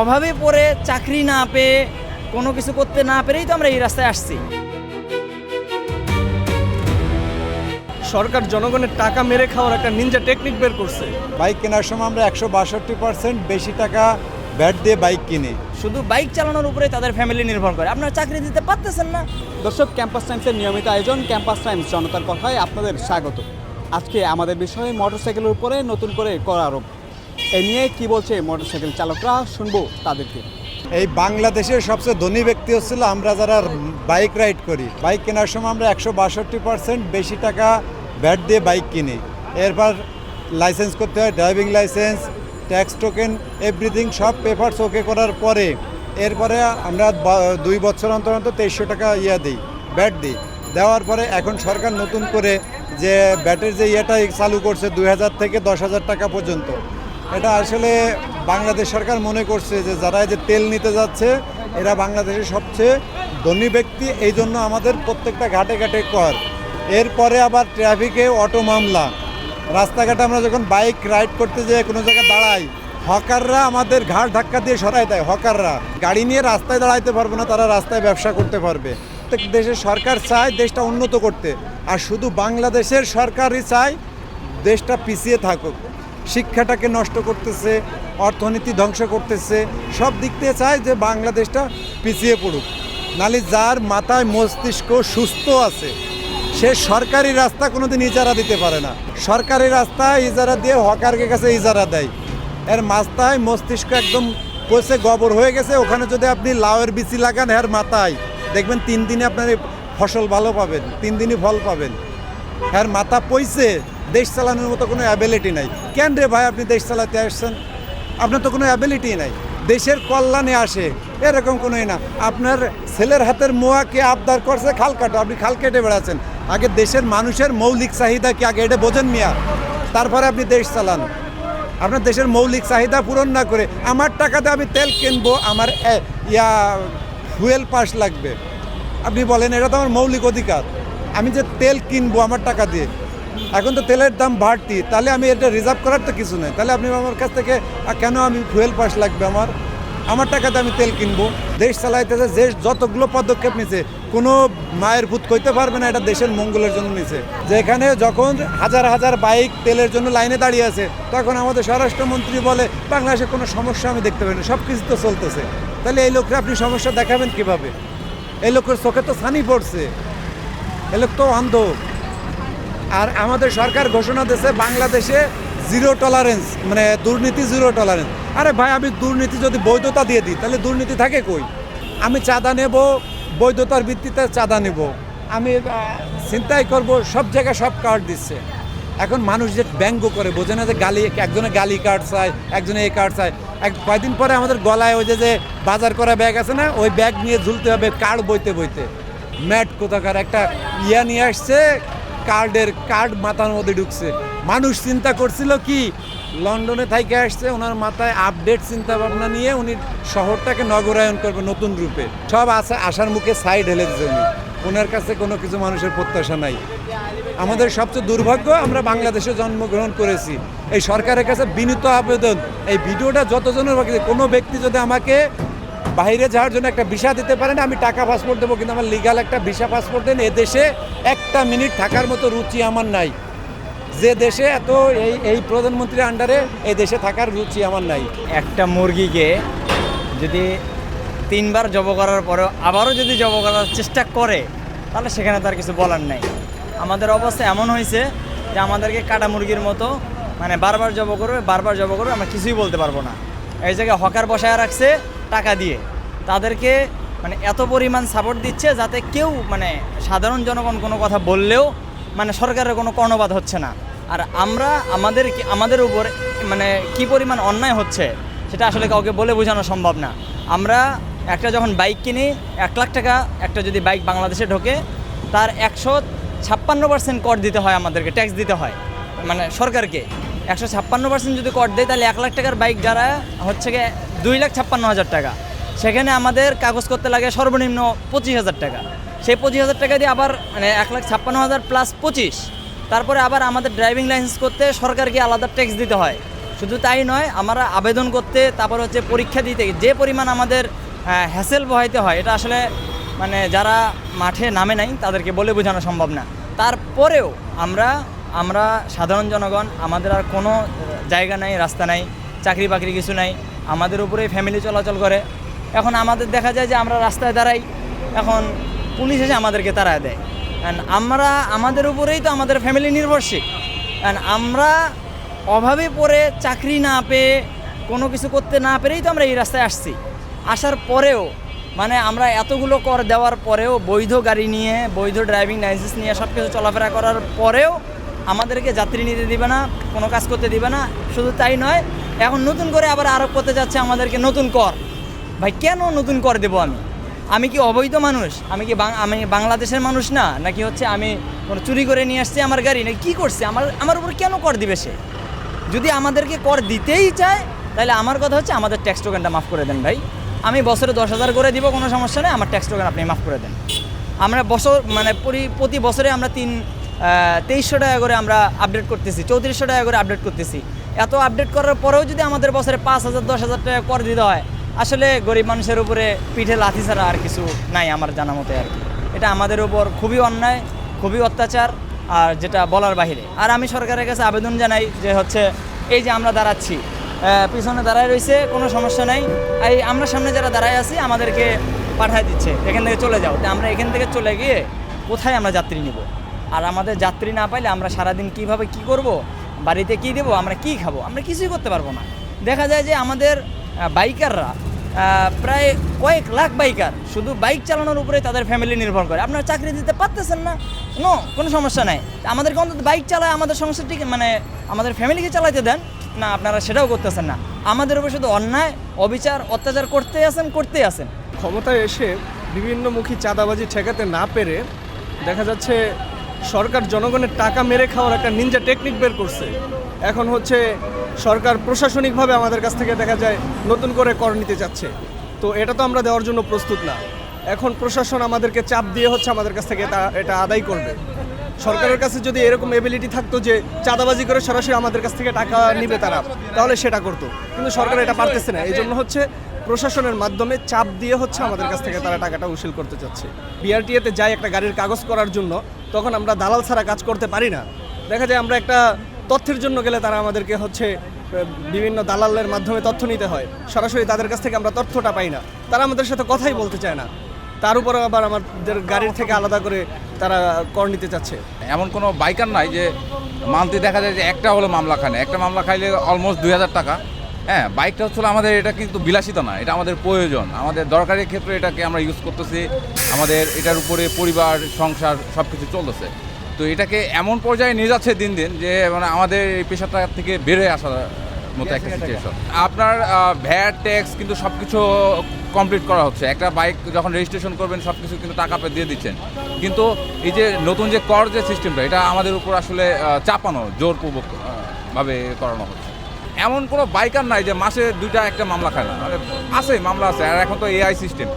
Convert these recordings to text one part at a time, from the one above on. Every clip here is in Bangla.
অভাবে পড়ে চাকরি না পেয়ে কোনো কিছু করতে না পেরেই তো আমরা এই রাস্তায় আসছি। সরকার জনগণের টাকা মেরে খাওয়ার একটা নিনজা টেকনিক বের করছে। বাইক কেনার সময় আমরা 162% বেশি টাকা ভ্যাট দিয়ে বাইক কিনি। শুধু বাইক চালানোর উপরে তাদের ফ্যামিলি নির্ভর করে, আপনারা চাকরি দিতে পারতেছেন না। দর্শক, ক্যাম্পাস টাইমসের নিয়মিত আয়োজন ক্যাম্পাস টাইমস জনতার কথায় আপনাদের স্বাগত। আজকে আমাদের বিষয়ে মোটরসাইকেলের উপরে নতুন করে কর আরোপ, এ নিয়ে কি বলছে মোটরসাইকেল চালকরা, শুনবো তাদেরকে। এই বাংলাদেশের সবচেয়ে ধনী ব্যক্তি হচ্ছিল আমরা যারা বাইক রাইড করি। বাইক কেনার সময় আমরা 162% বেশি টাকা ভ্যাট দিয়ে বাইক কিনি। এরপর লাইসেন্স করতে হয়, driving licence, tax token, everything সব পেপারস ওকে করার পরে এরপরে আমরা 2 বছর অন্তর অন্তর 2300 টাকা দিই, ভ্যাট দিই। দেওয়ার পরে এখন সরকার নতুন করে যে ভ্যাটের যে চালু করছে 2000 থেকে 10,000 টাকা পর্যন্ত। এটা আসলে বাংলাদেশ সরকার মনে করছে যে যারা যে তেল নিতে যাচ্ছে এরা বাংলাদেশের সবচেয়ে ধনী ব্যক্তি, এই জন্য আমাদের প্রত্যেকটা ঘাটে ঘাটে কর। এরপরে আবার ট্রাফিকে অটো মামলা, রাস্তাঘাটে আমরা যখন বাইক রাইড করতে যাই কোনো জায়গায় দাঁড়াই, হকাররা আমাদের ঘাট ধাক্কা দিয়ে সরাই দেয়। হকাররা গাড়ি নিয়ে রাস্তায় দাঁড়াইতে পারবে না, তারা রাস্তায় ব্যবসা করতে পারবে। দেশের সরকার চায় দেশটা উন্নত করতে, আর শুধু বাংলাদেশের সরকারই চায় দেশটা পিছিয়ে থাকুক। শিক্ষাটাকে নষ্ট করতেছে, অর্থনীতি ধ্বংস করতেছে, সব দিক থেকে চায় যে বাংলাদেশটা পিছিয়ে পড়ুক। নালে যার মাথায় মস্তিষ্ক সুস্থ আছে সে সরকারি রাস্তা কোনোদিন ইজারা দিতে পারে না। সরকারি রাস্তা ইজারা দিয়ে হকারের কাছে ইজারা দেয়। এর মাথায় মস্তিষ্ক একদম পচে গোবর হয়ে গেছে। ওখানে যদি আপনি লাউয়ের বিচি লাগান এর মাথায়, দেখবেন 3 দিনে আপনার ফসল ভালো পাবেন, 3 দিনই ফল পাবেন। এর মাথা পয়সে দেশ চালানোর মতো কোনো অ্যাবিলিটি নাই। কেন রে ভাই আপনি দেশ চালাতে আসছেন? আপনার তো কোনো অ্যাবিলিটি নাই। দেশের কল্যাণে আসে এরকম কোনোই না। আপনার ছেলের হাতের মোয়াকে আবদার করছে খাল কাটো, আপনি খাল কেটে বেড়াচ্ছেন। আগে দেশের মানুষের মৌলিক চাহিদা কি আগে এটা বোঝেন মিয়া, তারপরে আপনি দেশ চালান। আপনার দেশের মৌলিক চাহিদা পূরণ না করে আমার টাকাতে আমি তেল কিনবো, আমার ফুয়েল পাস লাগবে, আপনি বলেন এটা তো আমার মৌলিক অধিকার। আমি যে তেল কিনবো আমার টাকা দিয়ে, এখন তো তেলের দাম বাড়তি, তাহলে আমি এটা রিজার্ভ করার তো কিছু নেই। তাহলে আপনি আমার কাছ থেকে কেন আমি ফুয়েল পাস লাগবে, আমার টাকাতে আমি তেল কিনবো। দেশ চালাইতেছে, দেশ যতগুলো পদক্ষেপ নিছে কোনো মায়ের ভূত কইতে পারবে না এটা দেশের মঙ্গলের জন্য নিছে। যেখানে যখন হাজার হাজার বাইক তেলের জন্য লাইনে দাঁড়িয়ে আছে, তখন আমাদের স্বরাষ্ট্রমন্ত্রী বলে বাংলাদেশে কোনো সমস্যা আমি দেখতে পাই না, সব কিছু তো চলতেছে। তাহলে এই লোকরা আপনি সমস্যা দেখাবেন কিভাবে? এই লোকের চোখে তো ছানি পড়ছে, এই লোক তো অন্ধ। আর আমাদের সরকার ঘোষণা দিয়েছে বাংলাদেশে 0 টলারেন্স, মানে দুর্নীতি 0 টলারেন্স। আরে ভাই, আমি দুর্নীতি যদি বৈধতা দিয়ে দিই তাহলে দুর্নীতি থাকে কই? আমি চাঁদা নেব, বৈধতার ভিত্তিতে চাঁদা নেব, আমি ছিনতাই করব, সব জায়গায় সব কার্ড দিচ্ছে। এখন মানুষ যে ব্যঙ্গ করে বোঝে না যে একজনে গালি কার্ড চায়, একজনে এই কার্ড চায়। কয়েকদিন পরে আমাদের গলায় ওই যে বাজার করা ব্যাগ আছে না, ওই ব্যাগ নিয়ে ঝুলতে হবে কার্ড বইতে বইতে। ম্যাট কোথাকার একটা নিয়ে আসছে, কার্ড মাথার মধ্যে ঢুকছে। মানুষ চিন্তা করছিল কি, লন্ডনে থেকে আসছে, ওনার মাথায় আপডেট চিন্তা ভাবনা নিয়ে উনি শহরটাকে নগরায়ন করবে নতুন রূপে। সব আশার মুখে সাইড হেলে দিচ্ছে উনি। ওনার কাছে কোনো কিছু মানুষের প্রত্যাশা নাই। আমাদের সবচেয়ে দুর্ভাগ্য, আমরা বাংলাদেশে জন্মগ্রহণ করেছি। এই সরকারের কাছে বিনীত আবেদন, এই ভিডিওটা যতজনের বাকি, কোনো ব্যক্তি যদি আমাকে বাইরে যাওয়ার জন্য একটা ভিসা দিতে পারেন, আমি টাকা পাসপোর্ট দেবো, কিন্তু আমার লিগাল একটা ভিসা পাসপোর্ট দেন। এদেশে একটা মিনিট থাকার মতো রুচি আমার নাই। যে দেশে এত এই প্রধানমন্ত্রীর আন্ডারে এই দেশে থাকার রুচি আমার নাই। একটা মুরগিকে যদি 3 বার জব করার পরেও আবারও যদি জব করার চেষ্টা করে, তাহলে সেখানে তার কিছু বলার নাই। আমাদের অবস্থা এমন হয়েছে যে আমাদেরকে কাটা মুরগির মতো মানে বারবার জব করবে, আমরা কিছুই বলতে পারবো না। এই জায়গায় হকার বসায় রাখছে টাকা দিয়ে, তাদেরকে মানে এত পরিমাণ সাপোর্ট দিচ্ছে যাতে কেউ মানে সাধারণ জনগণ কোনো কথা বললেও মানে সরকারের কোনো কর্ণপাত হচ্ছে না। আর আমরা আমাদের উপর মানে কি পরিমাণ অন্যায় হচ্ছে সেটা আসলে কাউকে বলে বোঝানো সম্ভব না। আমরা একটা যখন বাইক কিনি, 1 লাখ টাকা একটা যদি বাইক বাংলাদেশে ঢোকে, তার 156% কর দিতে হয়, আমাদেরকে ট্যাক্স দিতে হয় মানে সরকারকে। 156% যদি কর দেয়, তাহলে 1 লাখ টাকার বাইক যারা হচ্ছে গিয়ে 2,56,000 টাকা। সেখানে আমাদের কাগজ করতে লাগে সর্বনিম্ন 25,000 টাকা। সেই 25,000 টাকা দিয়ে আবার মানে 1,56,000 + 25, তারপরে আবার আমাদের ড্রাইভিং লাইসেন্স করতে সরকারকে আলাদা ট্যাক্স দিতে হয়। শুধু তাই নয়, আমরা আবেদন করতে, তারপর হচ্ছে পরীক্ষা দিতে যে পরিমাণ আমাদের হ্যাসেল বহাইতে হয়, এটা আসলে মানে যারা মাঠে নামে নাই তাদেরকে বলে বোঝানো সম্ভব না। তারপরেও আমরা সাধারণ জনগণ, আমাদের আর কোনো জায়গা নাই, রাস্তা নাই, চাকরি বাকরি কিছু নাই, আমাদের উপরে ফ্যামিলি চলাচল করে। এখন আমাদের দেখা যায় যে আমরা রাস্তায় দাঁড়াই, এখন পুলিশ এসে আমাদেরকে তাড়ায় দেয়। অ্যান্ড আমাদের উপরেই তো আমাদের ফ্যামিলি নির্ভরশীল। অ্যান্ড আমরা অভাবে পড়ে চাকরি না পেয়ে, কোনো কিছু করতে না পেরেই তো আমরা এই রাস্তায় আসছি। আসার পরেও মানে আমরা এতগুলো কর দেওয়ার পরেও, বৈধ গাড়ি নিয়ে, বৈধ ড্রাইভিং লাইসেন্স নিয়ে সব কিছু চলাফেরা করার পরেও আমাদেরকে যাত্রী নিতে দিবে না, কোনো কাজ করতে দিবে না। শুধু তাই নয়, এখন নতুন করে আবার আরোপ করতে যাচ্ছে আমাদেরকে নতুন কর। ভাই কেন নতুন কর দেবো? আমি কি অবৈধ মানুষ? আমি বাংলাদেশের মানুষ না, নাকি হচ্ছে আমি কোনো চুরি করে নিয়ে আসছি আমার গাড়ি, নাকি কী করছে? আমার উপর কেন কর দিবে সে? যদি আমাদেরকে কর দিতেই চায়, তাহলে আমার কথা হচ্ছে আমাদের ট্যাক্স টোকেনটা মাফ করে দেন ভাই। আমি বছরে 10,000 করে দিব, কোনো সমস্যা নেই, আমার ট্যাক্স টোকেন আপনি মাফ করে দেন। আমরা প্রতি বছরে আমরা 2300 টাকা করে আমরা আপডেট করতেছি, 3400 টাকা করে আপডেট করতেছি। এত আপডেট করার পরেও যদি আমাদের বছরে 5,000 10,000 টাকা কর দিতে হয়, আসলে গরিব মানুষের উপরে পিঠে লাথি ছাড়া আর কিছু নাই আমার জানা মতে আর কি। এটা আমাদের উপর খুবই অন্যায়, খুবই অত্যাচার, আর যেটা বলার বাহিরে। আর আমি সরকারের কাছে আবেদন জানাই যে হচ্ছে এই যে আমরা দাঁড়াচ্ছি, পিছনে দাঁড়ায় রয়েছে, কোনো সমস্যা নাই, এই আমরা সামনে যারা দাঁড়ায় আছি আমাদেরকে পাঠায় দিচ্ছে এখান থেকে চলে যাও। তো আমরা এখান থেকে চলে গিয়ে কোথায় আমরা যাত্রী নিব? আর আমাদের যাত্রী না পাইলে আমরা সারাদিন কীভাবে কী করব? বাড়িতে কী দেবো? আমরা কী খাবো? আমরা কিছুই করতে পারবো না। দেখা যায় যে আমাদের বাইকাররা প্রায় কয়েক লাখ বাইকার শুধু বাইক চালানোর উপরে তাদের ফ্যামিলি নির্ভর করে। আপনারা চাকরি দিতে পারতেছেন না, কোনো সমস্যা নাই, আমাদেরকে অন্তত বাইক চালায় আমাদের সমস্যাটিকে মানে আমাদের ফ্যামিলিকে চালাইতে দেন না, আপনারা সেটাও করতেছেন না। আমাদের উপরে শুধু অন্যায়, অবিচার, অত্যাচার করতেই আছেন। ক্ষমতায় এসে বিভিন্নমুখী চাঁদাবাজি ঠেকাতে না পেরে দেখা যাচ্ছে সরকার জনগণের টাকা মেরে খাওয়ার একটা নিনজা টেকনিক বের করছে। এখন হচ্ছে সরকার প্রশাসনিকভাবে আমাদের কাছ থেকে দেখা যায় নতুন করে কর নিতে চাচ্ছে। তো এটা তো আমরা দেওয়ার জন্য প্রস্তুত না। এখন প্রশাসন আমাদেরকে চাপ দিয়ে হচ্ছে আমাদের কাছ থেকে এটা আদায় করবে। সরকারের কাছে যদি এরকম এবিলিটি থাকতো যে চাঁদাবাজি করে সরাসরি আমাদের কাছ থেকে টাকা নিবে তারা, তাহলে সেটা করতো, কিন্তু সরকার এটা পারতেছে না। এই জন্য হচ্ছে প্রশাসনের মাধ্যমে চাপ দিয়ে হচ্ছে আমাদের কাছ থেকে তারা টাকাটা উসুল করতে চাচ্ছে। বিআরটিএতে যাই একটা গাড়ির কাগজ করার জন্য, তখন আমরা দালাল ছাড়া কাজ করতে পারি না। দেখা যায় আমরা একটা তথ্যের জন্য গেলে তারা আমাদেরকে হচ্ছে বিভিন্ন দালালের মাধ্যমে তথ্য নিতে হয়, সরাসরি তাদের কাছ থেকে আমরা তথ্যটা পাই না, তারা আমাদের সাথে কথাই বলতে চায় না। তার উপর আবার আমাদের গাড়ির থেকে আলাদা করে তারা কর নিতে চাচ্ছে। এমন কোনো বাইকার নাই যে মান্থলি দেখা যায় যে একটা হলো মামলা খায়, একটা মামলা খাইলে অলমোস্ট 2,000 টাকা। হ্যাঁ, বাইকটা হচ্ছে আমাদের, এটা কিন্তু বিলাসিতা না, এটা আমাদের প্রয়োজন, আমাদের দরকারের ক্ষেত্রে এটাকে আমরা ইউজ করতেছি, আমাদের এটার উপরে পরিবার সংসার সব কিছু চলতেছে। তো এটাকে এমন পর্যায়ে নিয়ে যাচ্ছে দিন দিন যে মানে আমাদের এই পেশাটা থেকে বেড়ে আসার মতো একটা সিচুয়েশন। আপনার ভ্যাট ট্যাক্স কিন্তু সব কিছু কমপ্লিট করা হচ্ছে। একটা বাইক যখন রেজিস্ট্রেশন করবেন সব কিছু কিন্তু টাকা পে দিয়ে দিচ্ছেন, কিন্তু এই যে নতুন যে কর যে সিস্টেমটা, এটা আমাদের উপর আসলে চাপানো, জোরপূর্বক ভাবে করানো হচ্ছে। এমন কোনো বাইকার নাই যে মাসে 2টা একটা মামলা খায় না, মানে আছে, মামলা আছে। আর এখন তো এআই সিস্টেম,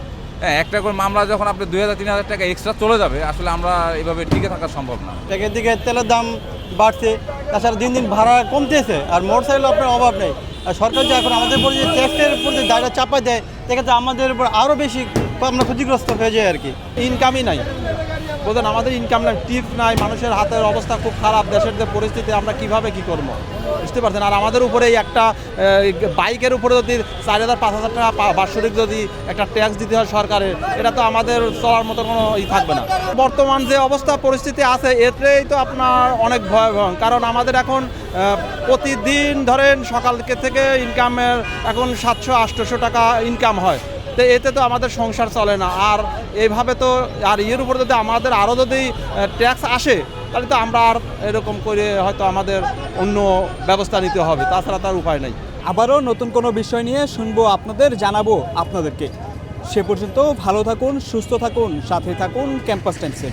হ্যাঁ, একটা করে মামলা যখন আপনি 2,000-3,000 টাকা এক্সট্রা চলে যাবে, আসলে আমরা এভাবে টিকে থাকা সম্ভব না। একদিকে তেলের দাম বাড়ছে, তাছাড়া দিন দিন ভাড়া কমতেছে, আর মোটরসাইকেল আপনার অভাব নেই। আর সরকার যে এখন আমাদের উপর যে ট্যাক্সের উপর যে দায়টা চাপা দেয়, সেক্ষেত্রে আমাদের উপর আরও বেশি আমরা ক্ষতিগ্রস্ত হয়ে যায় আর কি। ইনকামই নাই, বলতেন আমাদের ইনকাম নাই, টিপস নাই, মানুষের হাতের অবস্থা খুব খারাপ, দেশের যে পরিস্থিতি, আমরা কিভাবে কি করবো বুঝতে পারছেন। আর আমাদের উপরে এই একটা বাইকের উপরে যদি 4,000-5,000 টাকা বার্ষিক যদি একটা ট্যাক্স দিতে হয় সরকারের, এটা তো আমাদের চলার মতো কোনো থাকবে না। বর্তমান যে অবস্থা পরিস্থিতি আছে, এতেই তো আপনার অনেক ভয়াবহ, কারণ আমাদের এখন প্রতিদিন ধরেন সকাল থেকে ইনকামের এখন 700-800 টাকা ইনকাম হয়। তো এতে তো আমাদের সংসার চলে না। আর এইভাবে তো আর এর উপরে যদি আমাদের আরও যদি ট্যাক্স আসে, তাহলে তো আমরা আর এরকম করে হয়তো আমাদের অন্য ব্যবস্থা নিতে হবে, তাছাড়া তার উপায় নেই। আবারও নতুন কোনো বিষয় নিয়ে শুনবো, আপনাদের জানাবো আপনাদেরকে। সে পর্যন্ত ভালো থাকুন, সুস্থ থাকুন, সাথে থাকুন ক্যাম্পাস টাইমসের।